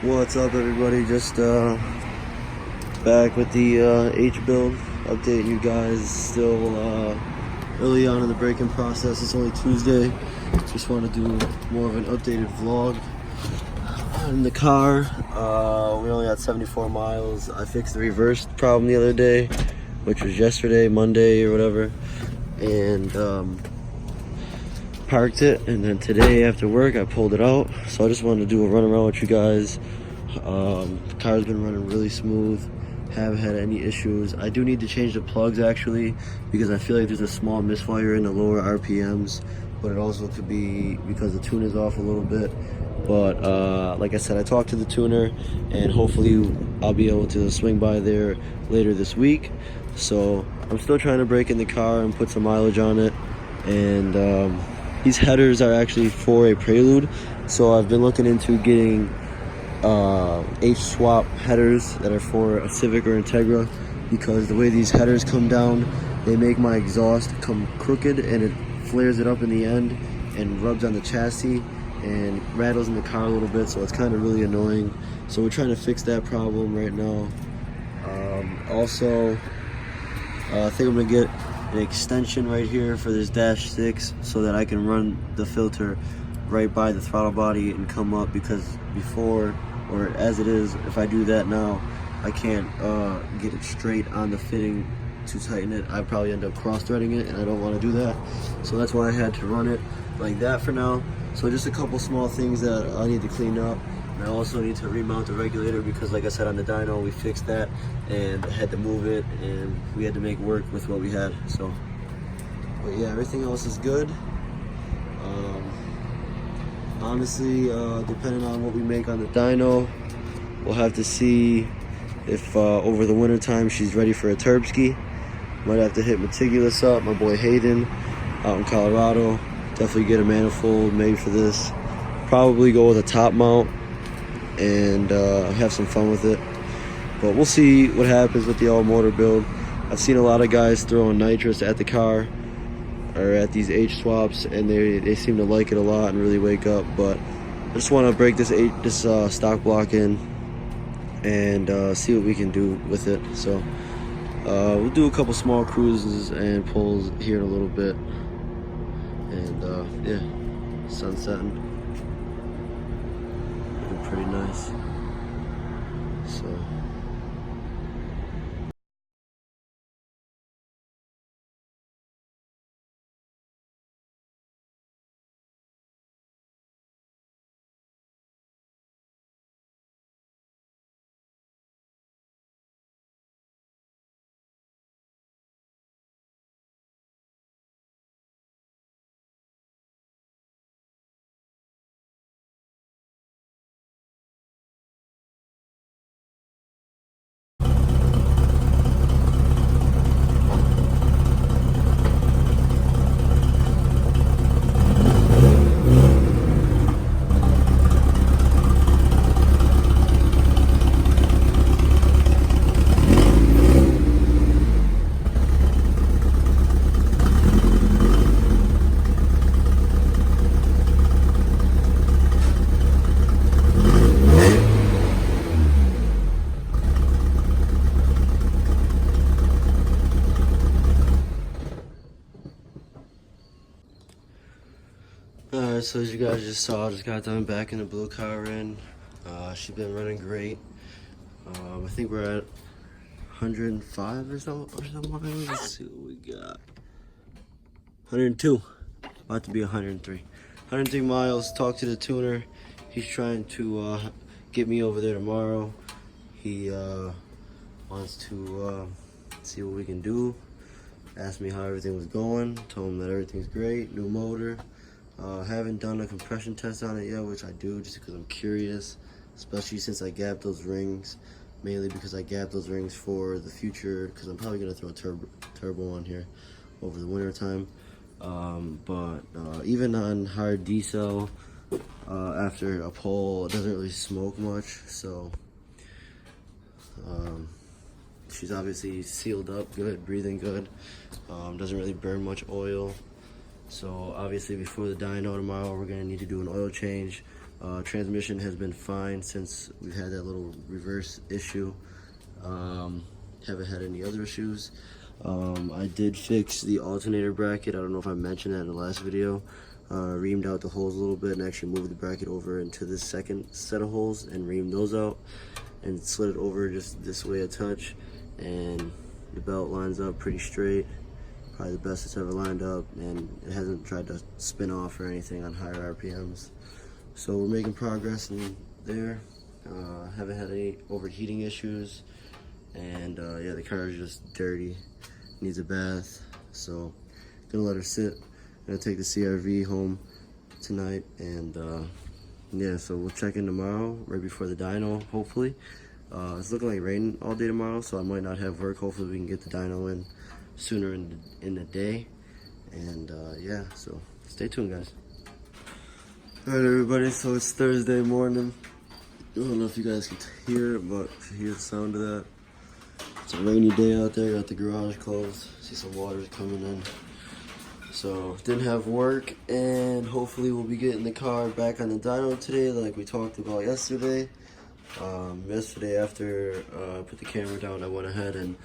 What's up, everybody? Just back with the H build, updating you guys. Still early on in the break-in process. It's only Tuesday. Just want to do more of an updated vlog in the car. We only got 74 miles. I fixed the reverse problem the other day, which was yesterday, Monday or whatever, and parked it, and then today after work I pulled it out. So I just wanted to do a run around with you guys. The car's been running really smooth, haven't had any issues. I do need to change the plugs actually, because I feel like there's a small misfire in the lower RPMs, but it also could be because the tune is off a little bit. But like I said, I talked to the tuner, and hopefully I'll be able to swing by there later this week. So I'm still trying to break in the car and put some mileage on it, and these headers are actually for a Prelude, so I've been looking into getting H-swap headers that are for a Civic or Integra, because the way these headers come down, they make my exhaust come crooked, and it flares it up in the end and rubs on the chassis and rattles in the car a little bit, so it's kind of really annoying. So we're trying to fix that problem right now. Also, I think I'm gonna get an extension right here for this dash 6 so that I can run the filter right by the throttle body and come up, because before, or as it is, if I do that now, I can't get it straight on the fitting to tighten it. I probably end up cross-threading it, and I don't want to do that. So that's why I had to run it like that for now. So just a couple small things that I need to clean up. And I also need to remount the regulator, because like I said on the dyno, we fixed that and had to move it, and we had to make work with what we had. So, but yeah, everything else is good. Honestly, depending on what we make on the dyno, we'll have to see if over the winter time she's ready for a Turbski. Might have to hit Meticulous up, my boy Hayden out in Colorado. Definitely get a manifold made for this. Probably go with a top mount and have some fun with it. But we'll see what happens with the all motor build. I've seen a lot of guys throwing nitrous at the car or at these H swaps, and they seem to like it a lot and really wake up. But I just want to break this stock block in and see what we can do with it. So we'll do a couple small cruises and pulls here in a little bit, and yeah, sun setting, looking pretty nice. So alright, so as you guys just saw, I just got done back in the blue car in. She's been running great. I think we're at 105 or so miles. Let's see what we got. 102. About to be 103. 103 miles. Talked to the tuner. He's trying to get me over there tomorrow. He wants to see what we can do. Asked me how everything was going. Told him that everything's great. New motor. Haven't done a compression test on it yet, which I do just because I'm curious, especially since I gapped those rings, mainly because I gapped those rings for the future, because I'm probably going to throw a turbo on here over the winter time. But even on hard diesel, after a pull, it doesn't really smoke much, so she's obviously sealed up good, breathing good, doesn't really burn much oil. So obviously before the dyno tomorrow, we're gonna need to do an oil change. Transmission has been fine since we've had that little reverse issue. Haven't had any other issues. I did fix the alternator bracket. I don't know if I mentioned that in the last video. Reamed out the holes a little bit and actually moved the bracket over into this second set of holes and reamed those out and slid it over just this way a touch, and the belt lines up pretty straight. Probably the best it's ever lined up, and it hasn't tried to spin off or anything on higher RPMs. So we're making progress in there. Haven't had any overheating issues, and yeah, the car is just dirty, needs a bath. So gonna let her sit. Gonna take the CRV home tonight, and yeah, so we'll check in tomorrow right before the dyno, hopefully. It's looking like rain all day tomorrow, so I might not have work. Hopefully we can get the dyno in sooner in the day. And yeah, so stay tuned, guys. All right, everybody, so it's Thursday morning. I don't know if you guys can hear it, but if you hear the sound of that, it's a rainy day out there. Got the garage closed. See some water's coming in. So didn't have work, and hopefully we'll be getting the car back on the dyno today like we talked about yesterday. Yesterday after I put the camera down, I went ahead and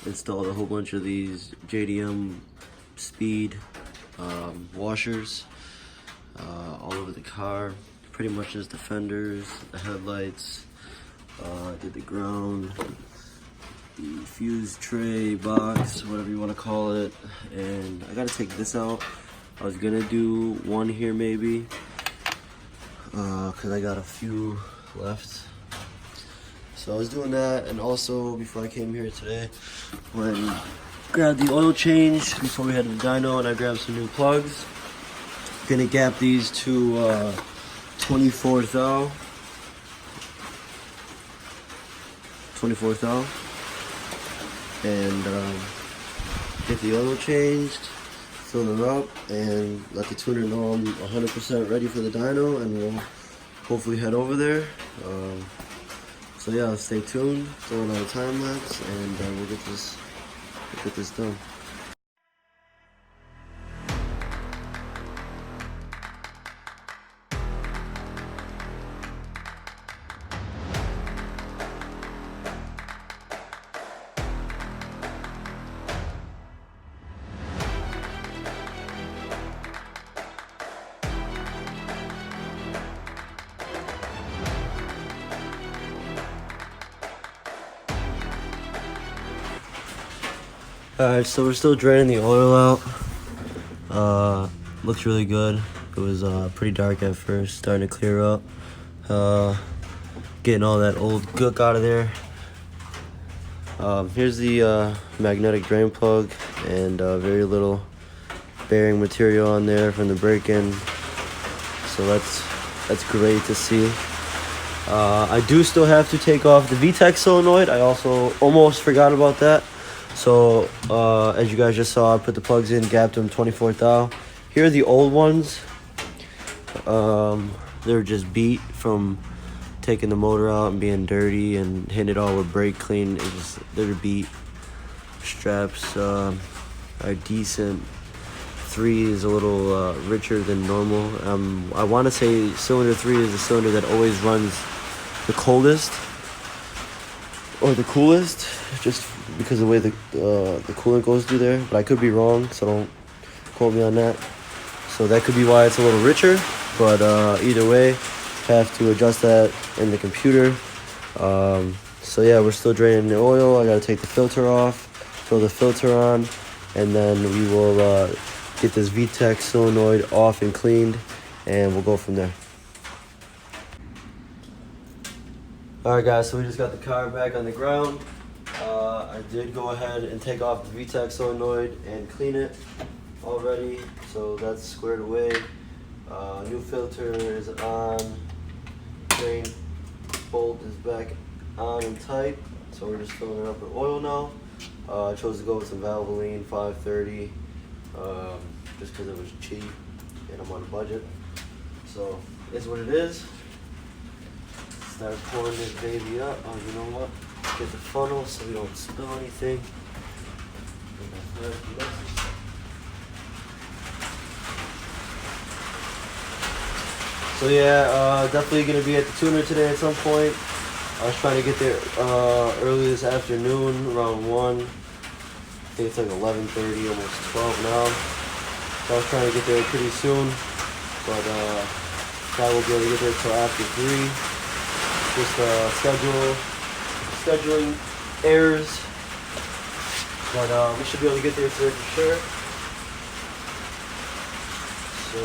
installed a whole bunch of these JDM speed washers all over the car. Pretty much just the fenders, the headlights, I did the ground, the fuse tray box, whatever you want to call it. And I gotta take this out. I was gonna do one here maybe, because I got a few left. So I was doing that, and also before I came here today, when grabbed the oil change before we had the dyno, and I grabbed some new plugs. Gonna gap these to 24 thou. And get the oil changed, fill them up, and let the tuner know I'm 100% ready for the dyno, and we'll hopefully head over there. So yeah, stay tuned, throwing on a time lapse, and we'll get this done. Alright, so we're still draining the oil out. Looks really good. It was pretty dark at first, starting to clear up. Getting all that old gook out of there. Here's the magnetic drain plug, and very little bearing material on there from the break-in. So that's great to see. I do still have to take off the VTEC solenoid. I also almost forgot about that. So, as you guys just saw, I put the plugs in, gapped them 24 thou. Here are the old ones. They're just beat from taking the motor out and being dirty and hitting it all with brake clean. They're beat. Straps are decent. 3 is a little richer than normal. I want to say cylinder 3 is the cylinder that always runs the coldest or the coolest, just because of the way the coolant goes through there, but I could be wrong, so don't quote me on that. So that could be why it's a little richer, but either way, have to adjust that in the computer. So yeah, we're still draining the oil. I gotta take the filter off, throw the filter on, and then we will get this VTEC solenoid off and cleaned, and we'll go from there. Alright guys, so we just got the car back on the ground. I did go ahead and take off the VTEC solenoid and clean it already, so that's squared away. New filter is on, drain bolt is back on and tight, so we're just filling it up with oil now. I chose to go with some Valvoline 530, just because it was cheap and I'm on a budget. So it's what it is. Start pouring this baby up. Oh, you know what? Get the funnel so we don't spill anything. So yeah, definitely gonna be at the tuner today at some point. I was trying to get there early this afternoon, around 1. I think it's like 11:30, almost 12 now. So I was trying to get there pretty soon, but probably won't be able to get there till after 3. Just scheduling errors, but we should be able to get there today for sure. So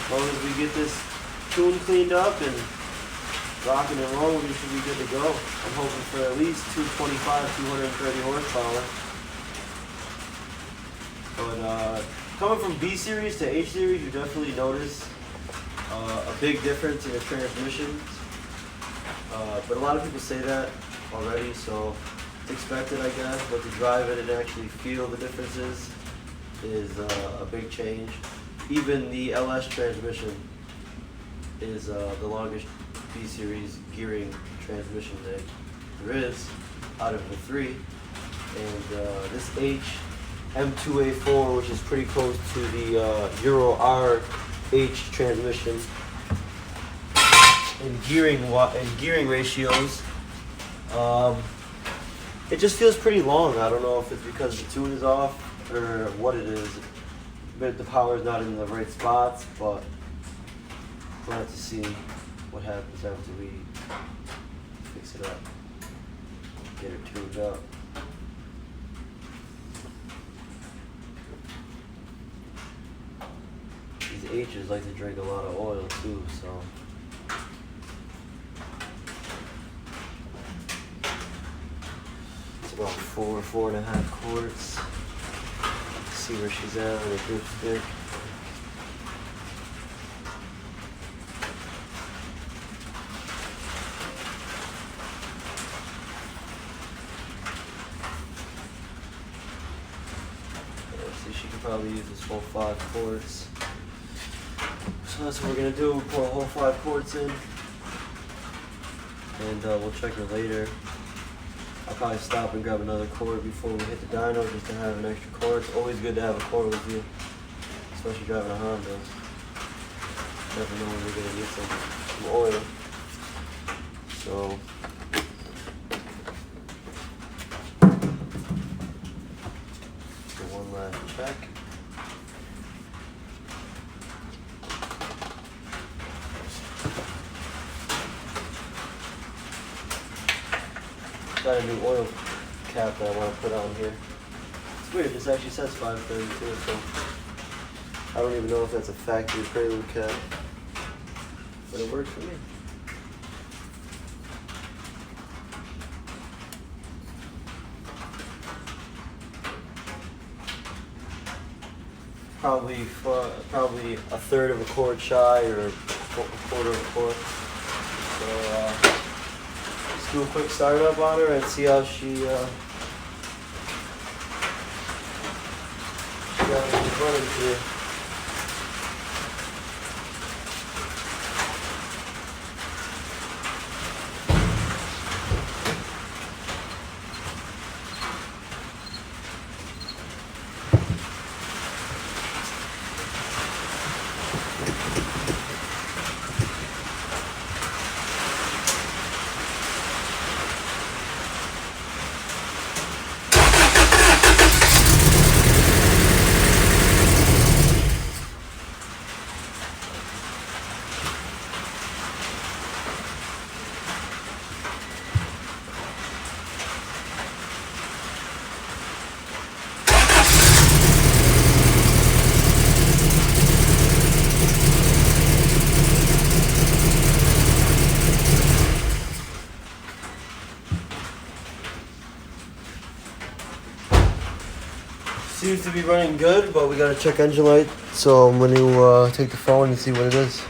as long as we get this tune cleaned up and rocking and rolling, we should be good to go. I'm hoping for at least 225, 230 horsepower. But coming from B series to H series, you definitely notice a big difference in the transmissions. But a lot of people say that already, so it's expected, I guess. But to drive it and actually feel the differences is a big change. Even the LS transmission is the longest B series gearing transmission there is out of the 3. And this M2A4, which is pretty close to the Euro RH transmission in gearing ratios, it just feels pretty long. I don't know if it's because the tune is off or what it is, but the power is not in the right spots. But we'll have to see what happens after we fix it up, get it tuned up. These H's like to drink a lot of oil too, so. It's about 4.5 quarts. See where she's at with a good stick. See, she could probably use this whole 5 quarts. So that's what we're gonna do. We'll pour a whole 5 quarts in, and we'll check her later. I'll probably stop and grab another quart before we hit the dyno, just to have an extra quart. It's always good to have a quart with you, especially driving a Honda. Never know when you're gonna need some oil. So one last check. Got a new oil cap that I want to put on here. It's weird, this actually says 532, so I don't even know if that's a factory prelude cap, but it works for me. Probably a third of a quart shy, or a quarter of a quart. So let's do a quick startup on her and see how she's running here. Seems to be running good, but we gotta check engine light. So I'm gonna take the phone and see what it is.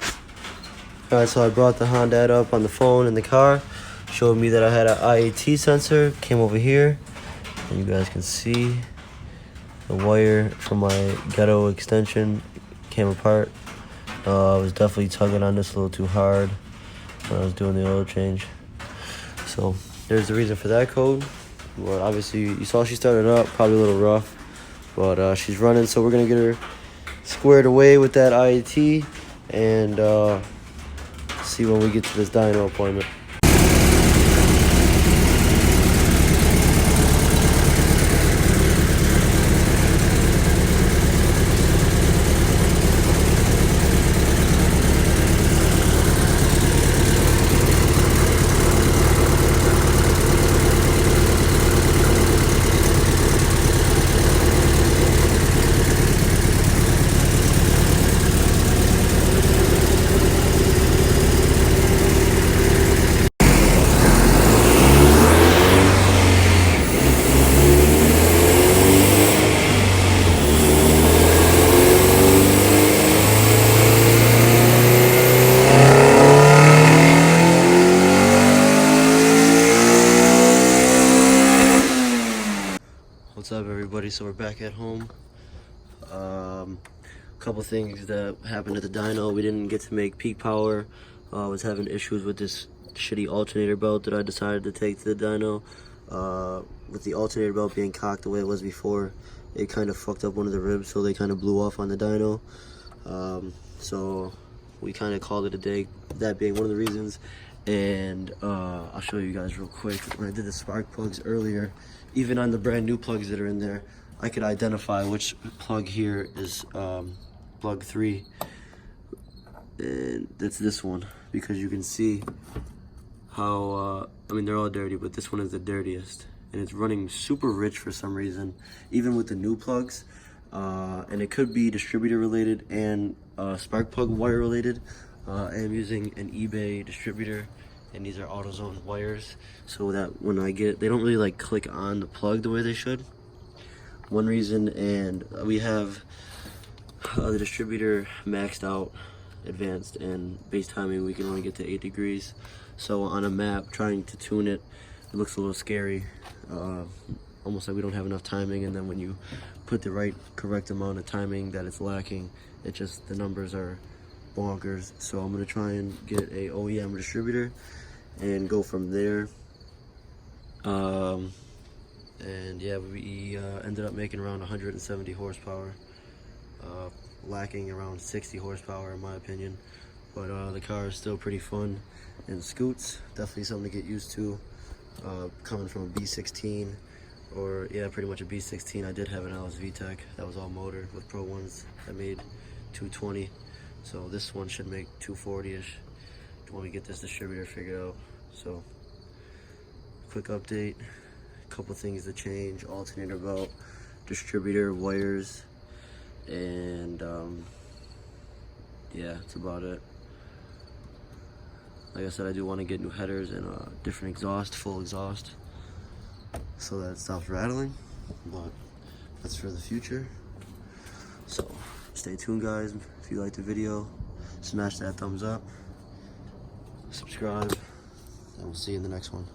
Alright, so I brought the Honda up on the phone in the car. Showed me that I had an IAT sensor. Came over here, and you guys can see the wire from my ghetto extension came apart. I was definitely tugging on this a little too hard when I was doing the oil change. So there's the reason for that code. Well, obviously you saw she started up, probably a little rough, but she's running. So we're gonna get her squared away with that IAT, and see when we get to this dyno appointment. What's up, everybody? So we're back at home. A couple things that happened at the dyno. We didn't get to make peak power. I was having issues with this shitty alternator belt that I decided to take to the dyno. With the alternator belt being cocked the way it was before, it kind of fucked up one of the ribs, so they kind of blew off on the dyno. So we kind of called it a day, that being one of the reasons. And I'll show you guys real quick. When I did the spark plugs earlier, even on the brand new plugs that are in there, I could identify which plug here is plug 3, and that's this one, because you can see how I mean, they're all dirty, but this one is the dirtiest, and it's running super rich for some reason, even with the new plugs. And it could be distributor related and spark plug wire related. I am using an eBay distributor, and these are AutoZone wires, so that when I get, they don't really like click on the plug the way they should. One reason, and we have the distributor maxed out, advanced, and base timing we can only get to 8 degrees. So on a map, trying to tune it, it looks a little scary, almost like we don't have enough timing, and then when you put the correct amount of timing that it's lacking, it just, the numbers are bonkers. So I'm gonna try and get a OEM distributor and go from there. And yeah, we ended up making around 170 horsepower, lacking around 60 horsepower in my opinion, but the car is still pretty fun and scoots. Definitely something to get used to, coming from a B16, or yeah, pretty much a B16. I did have an LS VTEC that was all motor with Pro ones that made 220. So this one should make 240-ish when we get this distributor figured out. So, quick update, a couple things to change: alternator belt, distributor, wires, and yeah, that's about it. Like I said, I do want to get new headers and different exhaust, full exhaust, so that it stops rattling, but that's for the future. So stay tuned, guys. If you liked the video, smash that thumbs up, subscribe, and we'll see you in the next one.